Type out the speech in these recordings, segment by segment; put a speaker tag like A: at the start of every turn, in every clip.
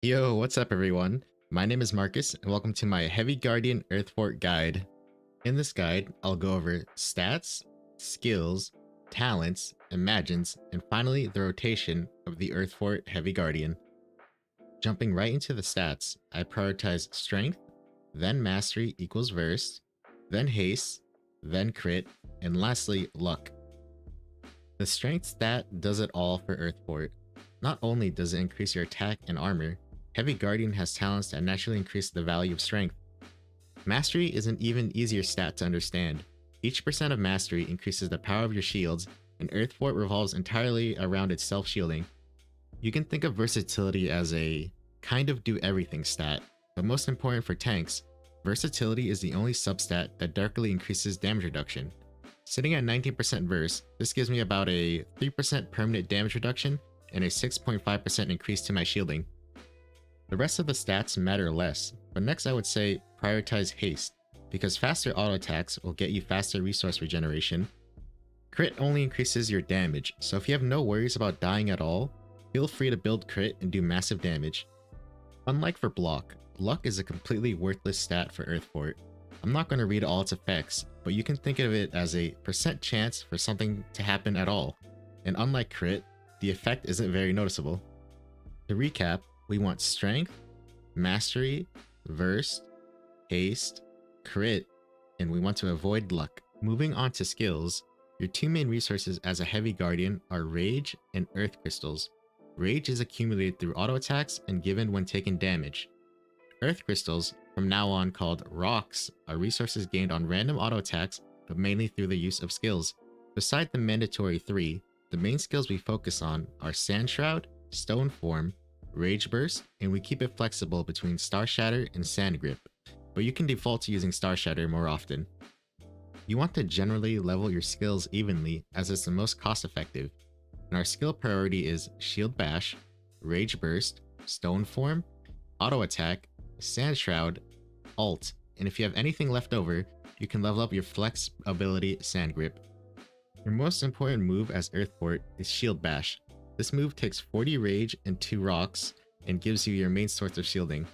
A: Yo, what's up everyone? My name is Marcus and welcome to my Heavy Guardian Earthfort guide. In this guide, I'll go over stats, skills, talents, imagines, and finally the rotation of the Earthfort Heavy Guardian. Jumping right into the stats, I prioritize strength, then mastery equals verse, then haste, then crit, and lastly luck. The strength stat does it all for Earthfort. Not only does it increase your attack and armor, Heavy Guardian has talents that naturally increase the value of strength. Mastery is an even easier stat to understand. Each percent of mastery increases the power of your shields, and Earthfort revolves entirely around its self-shielding. You can think of versatility as a kind of do everything stat, but most important for tanks, versatility is the only substat that darkly increases damage reduction. Sitting at 19% verse, this gives me about a 3% permanent damage reduction and a 6.5% increase to my shielding. The rest of the stats matter less, but next I would say prioritize haste, because faster auto attacks will get you faster resource regeneration. Crit only increases your damage, so if you have no worries about dying at all, feel free to build crit and do massive damage. Unlike for block, luck is a completely worthless stat for Earthfort. I'm not going to read all its effects, but you can think of it as a percent chance for something to happen at all, and unlike crit, the effect isn't very noticeable. To recap, we want strength, mastery, verse, haste, crit, and we want to avoid luck. Moving on to skills, your two main resources as a heavy guardian are rage and earth crystals. Rage is accumulated through auto attacks and given when taking damage. Earth crystals, from now on called rocks, are resources gained on random auto attacks but mainly through the use of skills. Beside the mandatory 3, the main skills we focus on are Sand Shroud, Stone Form, Rage Burst, and we keep it flexible between Star Shatter and Sand Grip, but you can default to using Star Shatter more often. You want to generally level your skills evenly as it's the most cost effective, and our skill priority is Shield Bash, Rage Burst, Stone Form, Auto Attack, Sand Shroud, Alt, and if you have anything left over, you can level up your Flex ability Sand Grip. Your most important move as Earthfort is Shield Bash. This move takes 40 Rage and 2 Rocks and gives you your main source of shielding.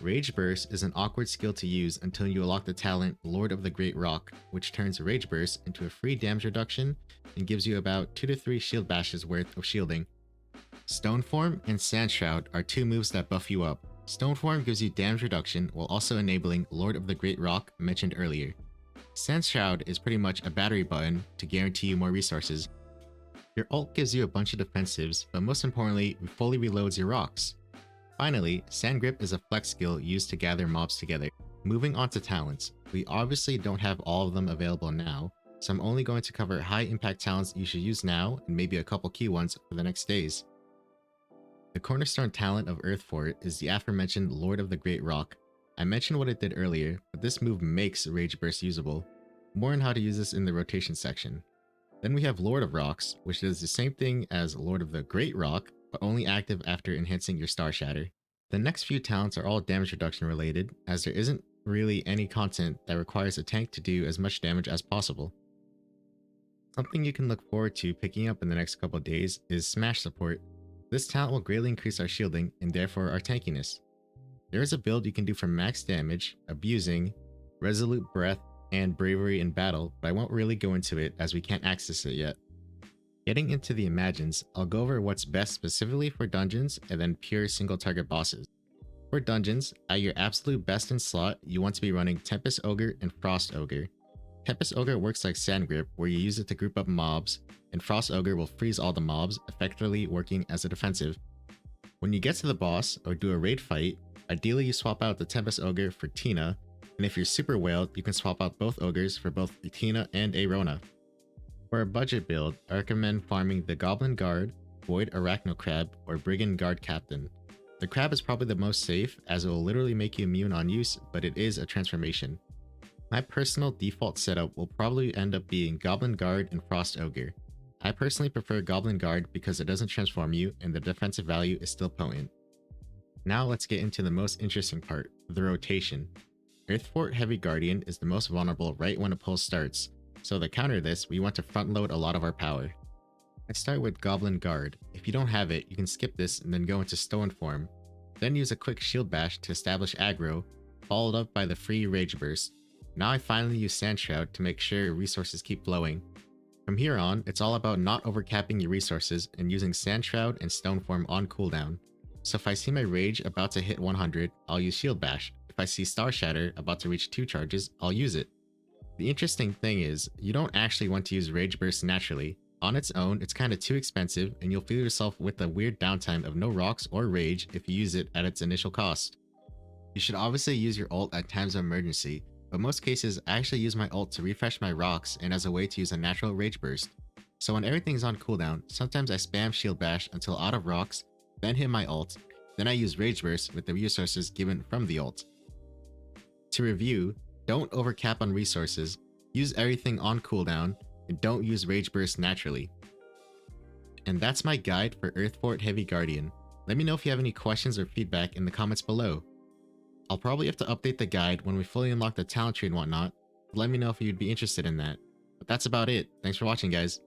A: Rage Burst is an awkward skill to use until you unlock the talent Lord of the Great Rock, which turns Rage Burst into a free damage reduction and gives you about 2 to 3 Shield Bashes worth of shielding. Stone Form and Sand Shroud are two moves that buff you up. Stone Form gives you damage reduction while also enabling Lord of the Great Rock mentioned earlier. Sand Shroud is pretty much a battery button to guarantee you more resources. Your ult gives you a bunch of defensives, but most importantly, it fully reloads your rocks. Finally, Sand Grip is a flex skill used to gather mobs together. Moving on to talents, we obviously don't have all of them available now, so I'm only going to cover high impact talents you should use now and maybe a couple key ones for the next days. The cornerstone talent of Earthfort is the aforementioned Lord of the Great Rock. I mentioned what it did earlier, but this move makes Rage Burst usable. More on how to use this in the rotation section. Then we have Lord of Rocks, which does the same thing as Lord of the Great Rock, but only active after enhancing your Star Shatter. The next few talents are all damage reduction related, as there isn't really any content that requires a tank to do as much damage as possible. Something you can look forward to picking up in the next couple days is Smash support. This talent will greatly increase our shielding and therefore our tankiness. There is a build you can do for max damage, abusing, Resolute Breath, and Bravery in battle, but I won't really go into it as we can't access it yet. Getting into the imagines, I'll go over what's best specifically for dungeons and then pure single target bosses. For dungeons, at your absolute best in slot, you want to be running Tempest Ogre and Frost Ogre. Tempest Ogre works like Sand Grip, where you use it to group up mobs, and Frost Ogre will freeze all the mobs, effectively working as a defensive. When you get to the boss or do a raid fight, ideally you swap out the Tempest Ogre for Tina, and if you're super whaled, you can swap out both ogres for both Tina and Arona. For a budget build, I recommend farming the Goblin Guard, Void Arachno Crab, or Brigand Guard Captain. The crab is probably the most safe as it will literally make you immune on use, but it is a transformation. My personal default setup will probably end up being Goblin Guard and Frost Ogre. I personally prefer Goblin Guard because it doesn't transform you and the defensive value is still potent. Now let's get into the most interesting part, the rotation. Earthfort Heavy Guardian is the most vulnerable right when a pull starts, so to counter this, we want to front load a lot of our power. I start with Goblin Guard. If you don't have it, you can skip this and then go into Stone Form. then use a quick shield bash to establish aggro, followed up by the free rage burst. Now I finally use Sand Shroud to make sure resources keep flowing. From here on, it's all about not overcapping your resources and using Sand Shroud and Stone Form on cooldown. So if I see my rage about to hit 100, I'll use Shield Bash. If I see Star Shatter about to reach 2 charges, I'll use it. The interesting thing is, you don't actually want to use Rage Burst naturally. On its own, it's kinda too expensive, and you'll feel yourself with the weird downtime of no rocks or rage if you use it at its initial cost. You should obviously use your ult at times of emergency, but most cases I actually use my ult to refresh my rocks and as a way to use a natural rage burst. So when everything's on cooldown, sometimes I spam shield bash until out of rocks, then hit my ult, then I use rage burst with the resources given from the ult. To review, don't overcap on resources, use everything on cooldown, and don't use rage burst naturally. And that's my guide for Earthfort Heavy Guardian. Let me know if you have any questions or feedback in the comments below. I'll probably have to update the guide when we fully unlock the talent tree and whatnot, so let me know if you'd be interested in that. But that's about it. Thanks for watching, guys.